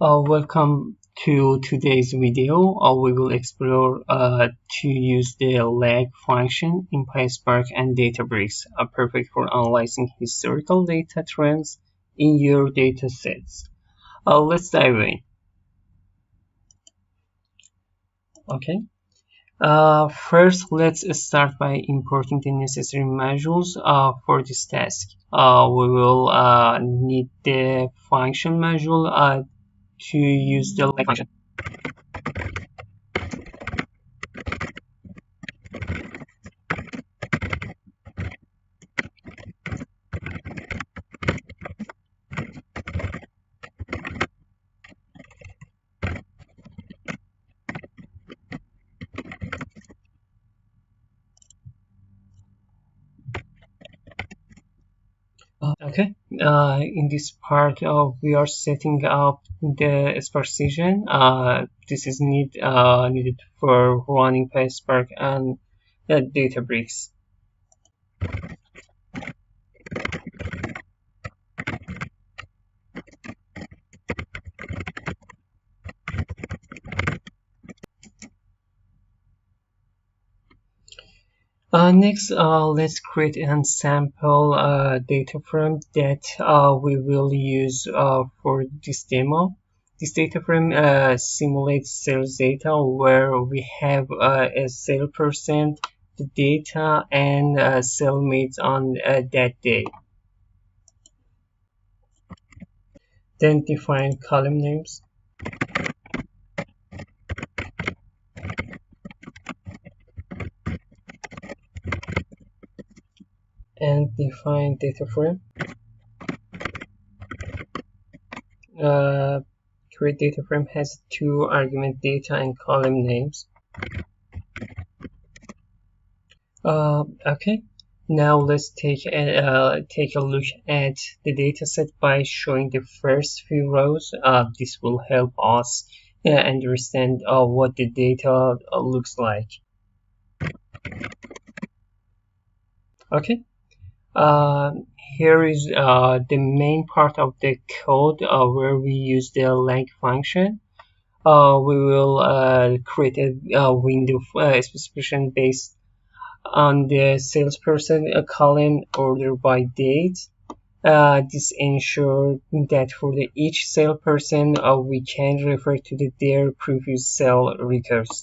Welcome to today's video. We will explore to use the lag function in PySpark and Databricks, perfect for analyzing historical data trends in your data sets. Let's dive in. Okay. First, let's start by importing the necessary modules for this task. We will need the function module to use the lag function. Okay, in this part we are setting up the Specification. This is needed for running PySpark and Databricks. Next, let's create an sample data frame that we will use for this demo. This data frame simulates sales data where we have a salesperson, the data, and cellmates on that day. Then define column names. And define data frame. Create data frame has two argument data and column names. Okay, now let's take a look at the dataset by showing the first few rows. This will help us understand what the data looks like. Okay. Here is the main part of the code where we use the lag function. We will create a window specification based on the salesperson column order by date. This ensures that for each salesperson we can refer to their previous sale records.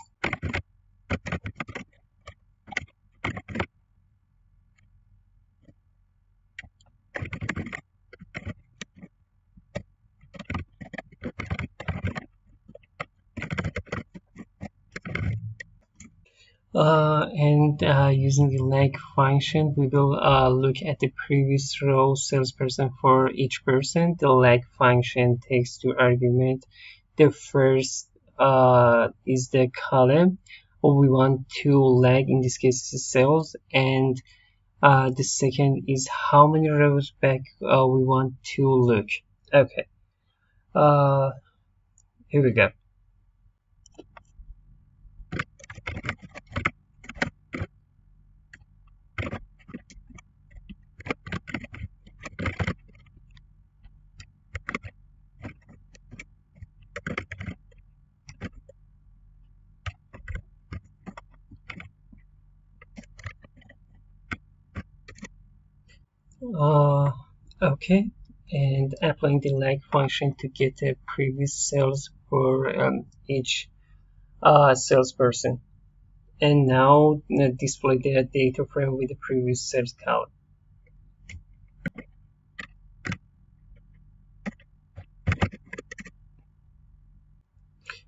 Using the lag function, we will look at the previous row salesperson for each person. The lag function takes two arguments. The first is the column we want to lag, in this case is sales, and the second is how many rows back we want to look. Okay, here we go. Okay, and applying the lag function to get the previous sales for each salesperson, and now display the data frame with the previous sales column.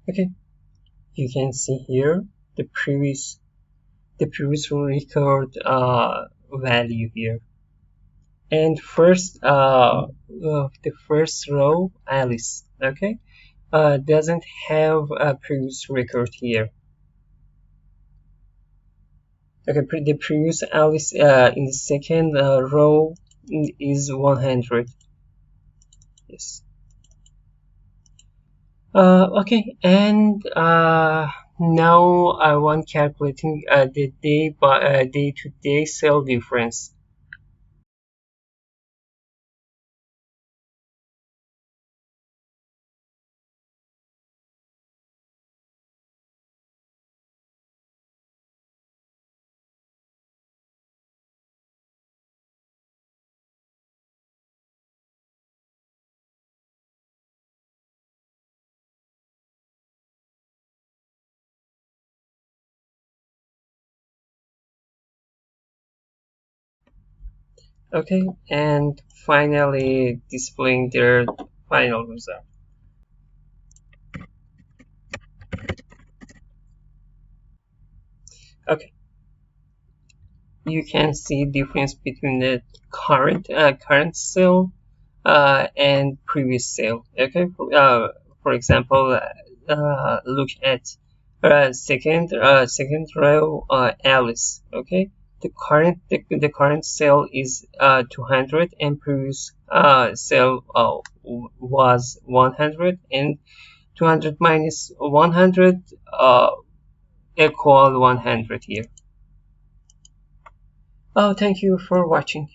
Okay, you can see here the previous record value here. And first, the first row, Alice, okay, doesn't have a previous record here. Okay, the previous Alice in the second row is 100. Yes. Okay, and now I want calculating the day-to-day sale difference. Okay, and finally displaying their final result. Okay, you can see difference between the current sale and previous sale. Okay, for example, look at second row, Alice. Okay, the current sale is 200 and previous sale was 100, and 200 minus 100 equal 100 here. Oh, thank you for watching.